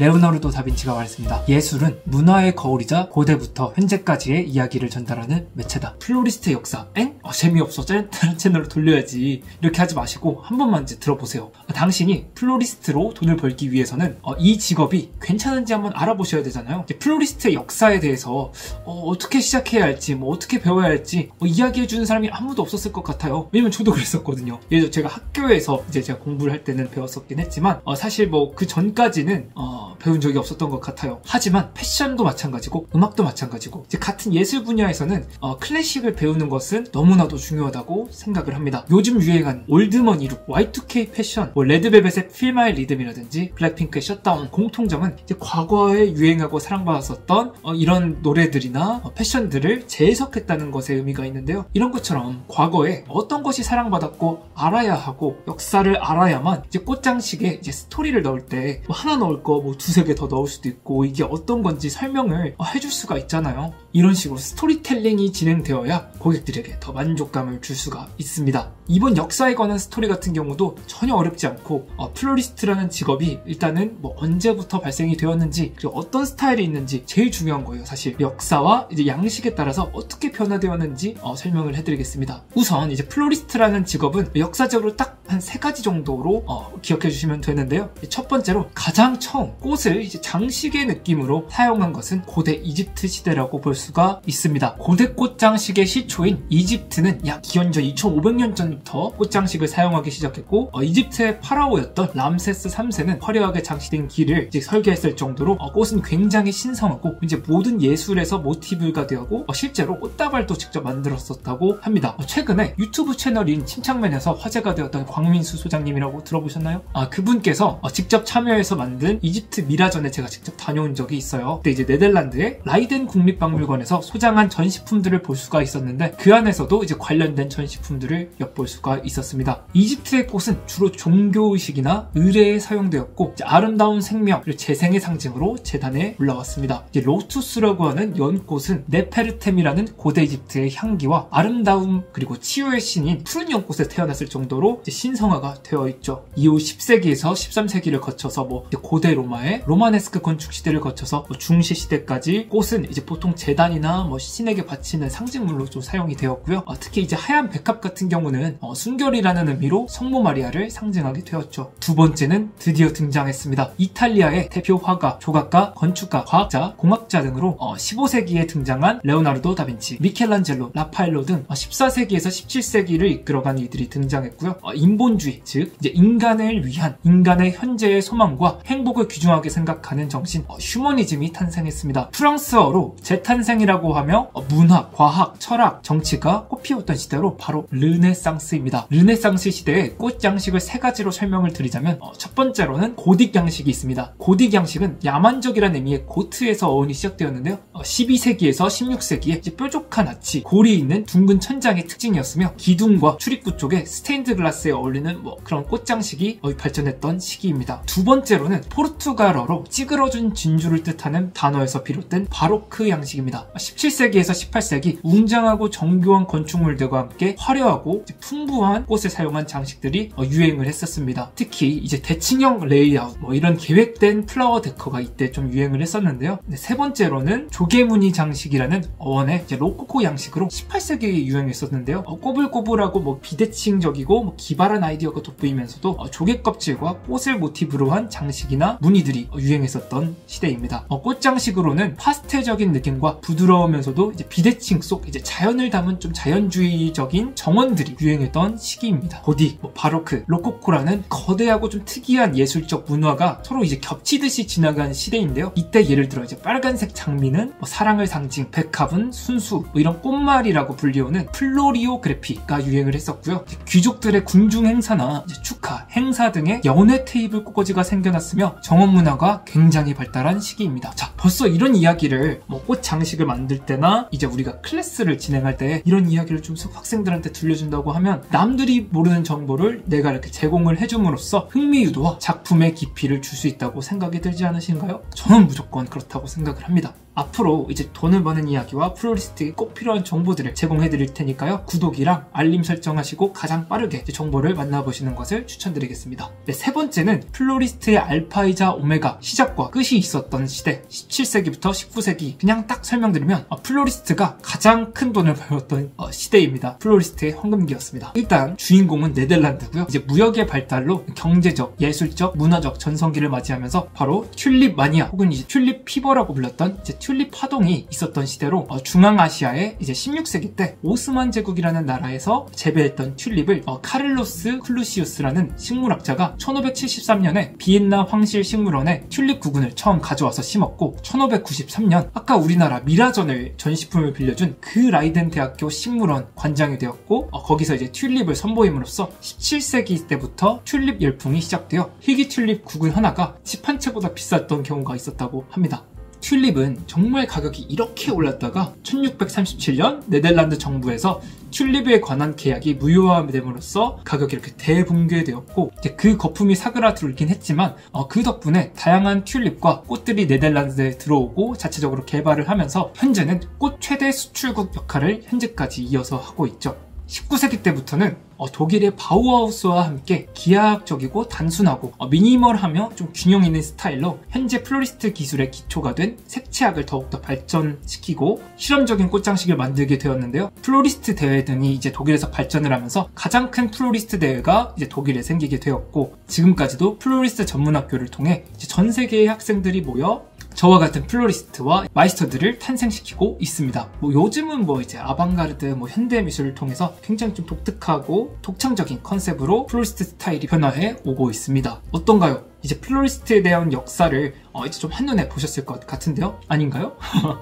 레오나르도 다빈치가 말했습니다. 예술은 문화의 거울이자 고대부터 현재까지의 이야기를 전달하는 매체다. 플로리스트의 역사. 엥? 재미없어. 다른 채널로 돌려야지. 이렇게 하지 마시고 한 번만 이제 들어보세요. 당신이 플로리스트로 돈을 벌기 위해서는 이 직업이 괜찮은지 한번 알아보셔야 되잖아요. 플로리스트의 역사에 대해서 어떻게 시작해야 할지, 어떻게 배워야 할지 이야기해주는 사람이 아무도 없었을 것 같아요. 왜냐면 저도 그랬었거든요. 예를 들어 제가 학교에서 이제 제가 공부를 할 때는 배웠었긴 했지만 사실 그 전까지는 배운 적이 없었던 것 같아요. 하지만 패션도 마찬가지고 음악도 마찬가지고 이제 같은 예술 분야에서는 클래식을 배우는 것은 너무나도 중요하다고 생각을 합니다. 요즘 유행한 올드머니 룩, Y2K 패션, 레드벨벳의 Feel My Rhythm이라든지 블랙핑크의 셧다운, 공통점은 이제 과거에 유행하고 사랑받았었던 이런 노래들이나 패션들을 재해석했다는 것에 의미가 있는데요. 이런 것처럼 과거에 어떤 것이 사랑받았고 알아야 하고 역사를 알아야만 이제 꽃장식에 이제 스토리를 넣을 때 하나 넣을 거 두세 개 더 넣을 수도 있고 이게 어떤 건지 설명을 해줄 수가 있잖아요. 이런 식으로 스토리텔링이 진행되어야 고객들에게 더 만족감을 줄 수가 있습니다. 이번 역사에 관한 스토리 같은 경우도 전혀 어렵지 않고 플로리스트라는 직업이 일단은 언제부터 발생이 되었는지 그리고 어떤 스타일이 있는지 제일 중요한 거예요. 사실 역사와 이제 양식에 따라서 어떻게 변화되었는지 설명을 해드리겠습니다. 우선 이제 플로리스트라는 직업은 역사적으로 딱 한 3가지 정도로 기억해 주시면 되는데요. 첫 번째로 가장 처음 꽃을 이제 장식의 느낌으로 사용한 것은 고대 이집트 시대라고 볼 수가 있습니다. 고대 꽃장식의 시초인 이집트는 약 기원전 2500년 전부터 꽃장식을 사용하기 시작했고 이집트의 파라오였던 람세스 3세는 화려하게 장식된 길을 이제 설계했을 정도로 꽃은 굉장히 신성하고 이제 모든 예술에서 모티브가 되고 실제로 꽃다발도 직접 만들었었다고 합니다. 최근에 유튜브 채널인 침착맨에서 화제가 되었던 광민수 소장님이라고 들어보셨나요? 그분께서 직접 참여해서 만든 이집트 미라전에 제가 직접 다녀온 적이 있어요. 그때 이제 네덜란드의 라이덴 국립박물관에서 소장한 전시품들을 볼 수가 있었는데 그 안에서도 이제 관련된 전시품들을 엿볼 수가 있었습니다. 이집트의 꽃은 주로 종교의식이나 의례에 사용되었고 아름다운 생명 그리고 재생의 상징으로 제단에 올라왔습니다. 이제 로투스라고 하는 연꽃은 네페르템이라는 고대 이집트의 향기와 아름다움 그리고 치유의 신인 푸른 연꽃에 태어났을 정도로 신성화가 되어 있죠. 이후 10세기에서 13세기를 거쳐서 고대 로마의 로마네스크 건축 시대를 거쳐서 중시 시대까지 꽃은 이제 보통 제단이나 신에게 바치는 상징물로 좀 사용이 되었고요. 특히 이제 하얀 백합 같은 경우는 순결이라는 의미로 성모 마리아를 상징하게 되었죠. 두 번째는 드디어 등장했습니다. 이탈리아의 대표 화가, 조각가, 건축가, 과학자, 공학자 등으로 15세기에 등장한 레오나르도 다빈치, 미켈란젤로, 라파엘로 등 14세기에서 17세기를 이끌어간 이들이 등장했고요. 인본주의, 즉 이제 인간을 위한 인간의 현재의 소망과 행복을 귀중하게 생각하는 정신 휴머니즘이 탄생했습니다. 프랑스어로 재탄생이라고 하며 문화, 과학, 철학, 정치가 꽃피웠던 시대로 바로 르네상스입니다. 르네상스 시대의 꽃 양식을 3가지로 설명을 드리자면 첫 번째로는 고딕 양식이 있습니다. 고딕 양식은 야만적이라는 의미의 고트에서 어원이 시작되었는데요. 12세기에서 16세기에 이제 뾰족한 아치, 골이 있는 둥근 천장이 특징이었으며 기둥과 출입구 쪽에 스테인드 글라스에 어울리는 그런 꽃장식이 발전했던 시기입니다. 두 번째로는 포르투갈어로 찌그러진 진주를 뜻하는 단어에서 비롯된 바로크 양식입니다. 17세기에서 18세기 웅장하고 정교한 건축물들과 함께 화려하고 풍부한 꽃을 사용한 장식들이 유행을 했었습니다. 특히 이제 대칭형 레이아웃 이런 계획된 플라워 데커가 이때 좀 유행을 했었는데요. 세 번째로는 조개무늬 장식이라는 어원의 로코코 양식으로 18세기에 유행했었는데요. 꼬불꼬불하고 비대칭적이고 기발한 아이디어가 돋보이면서도 조개 껍질과 꽃을 모티브로 한 장식이나 무늬들이 유행했었던 시대입니다. 꽃장식으로는 파스텔적인 느낌과 부드러우면서도 이제 비대칭 속 이제 자연을 담은 좀 자연주의적인 정원들이 유행했던 시기입니다. 고딕, 바로크, 로코코라는 거대하고 좀 특이한 예술적 문화가 서로 이제 겹치듯이 지나간 시대인데요. 이때 예를 들어 이제 빨간색 장미는 사랑을 상징, 백합은 순수, 이런 꽃말이라고 불리우는 플로리오그래피가 유행을 했었고요. 귀족들의 궁중 행사나 축하, 행사 등의 연회 테이블 꽃꽂이가 생겨났으며 정원 문화가 굉장히 발달한 시기입니다. 자, 벌써 이런 이야기를 꽃 장식을 만들 때나 이제 우리가 클래스를 진행할 때 이런 이야기를 좀 학생들한테 들려준다고 하면 남들이 모르는 정보를 내가 이렇게 제공을 해줌으로써 흥미 유도와 작품의 깊이를 줄 수 있다고 생각이 들지 않으신가요? 저는 무조건 그렇다고 생각을 합니다. 앞으로 이제 돈을 버는 이야기와 플로리스트에게 꼭 필요한 정보들을 제공해 드릴 테니까요. 구독이랑 알림 설정하시고 가장 빠르게 정보를 만나보시는 것을 추천드리겠습니다. 네, 세 번째는 플로리스트의 알파이자 오메가 시작과 끝이 있었던 시대 17세기부터 19세기 그냥 딱 설명드리면 플로리스트가 가장 큰 돈을 벌었던 시대입니다. 플로리스트의 황금기였습니다. 일단 주인공은 네덜란드고요. 이제 무역의 발달로 경제적, 예술적, 문화적 전성기를 맞이하면서 바로 튤립 마니아 혹은 이제 튤립 피버라고 불렸던 이제 튤립 파동이 있었던 시대로 중앙아시아에 이제 16세기 때 오스만 제국이라는 나라에서 재배했던 튤립을 카를로스 클루시우스라는 식물학자가 1573년에 비엔나 황실 식물원에 튤립 구근을 처음 가져와서 심었고 1593년 아까 우리나라 미라전을 전시품을 빌려준 그 라이덴 대학교 식물원 관장이 되었고 거기서 이제 튤립을 선보임으로써 17세기 때부터 튤립 열풍이 시작되어 희귀 튤립 구근 하나가 집 한 채보다 비쌌던 경우가 있었다고 합니다. 튤립은 정말 가격이 이렇게 올랐다가 1637년 네덜란드 정부에서 튤립에 관한 계약이 무효화됨으로써 가격이 이렇게 대붕괴되었고 이제 그 거품이 사그라들긴 했지만 그 덕분에 다양한 튤립과 꽃들이 네덜란드에 들어오고 자체적으로 개발을 하면서 현재는 꽃 최대 수출국 역할을 현재까지 이어서 하고 있죠. 19세기 때부터는 독일의 바우하우스와 함께 기하학적이고 단순하고 미니멀하며 좀 균형 있는 스타일로 현재 플로리스트 기술의 기초가 된 색채학을 더욱더 발전시키고 실험적인 꽃장식을 만들게 되었는데요. 플로리스트 대회 등이 이제 독일에서 발전을 하면서 가장 큰 플로리스트 대회가 이제 독일에 생기게 되었고 지금까지도 플로리스트 전문학교를 통해 이제 전 세계의 학생들이 모여 저와 같은 플로리스트와 마이스터들을 탄생시키고 있습니다. 요즘은 이제 아방가르드 현대 미술을 통해서 굉장히 좀 독특하고 독창적인 컨셉으로 플로리스트 스타일이 변화해 오고 있습니다. 어떤가요? 이제 플로리스트에 대한 역사를 이제 좀 한눈에 보셨을 것 같은데요? 아닌가요?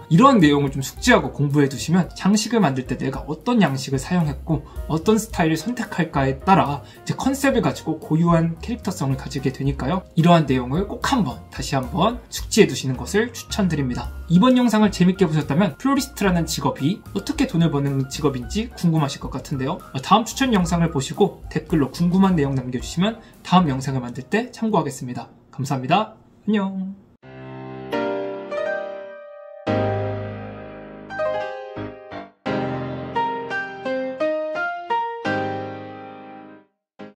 이런 내용을 좀 숙지하고 공부해 두시면 장식을 만들 때 내가 어떤 양식을 사용했고 어떤 스타일을 선택할까에 따라 이제 컨셉을 가지고 고유한 캐릭터성을 가지게 되니까요. 이러한 내용을 꼭 다시 한번 숙지해 두시는 것을 추천드립니다. 이번 영상을 재밌게 보셨다면 플로리스트라는 직업이 어떻게 돈을 버는 직업인지 궁금하실 것 같은데요. 다음 추천 영상을 보시고 댓글로 궁금한 내용 남겨주시면 다음 영상을 만들 때 참고하겠습니다. 감사합니다. 안녕.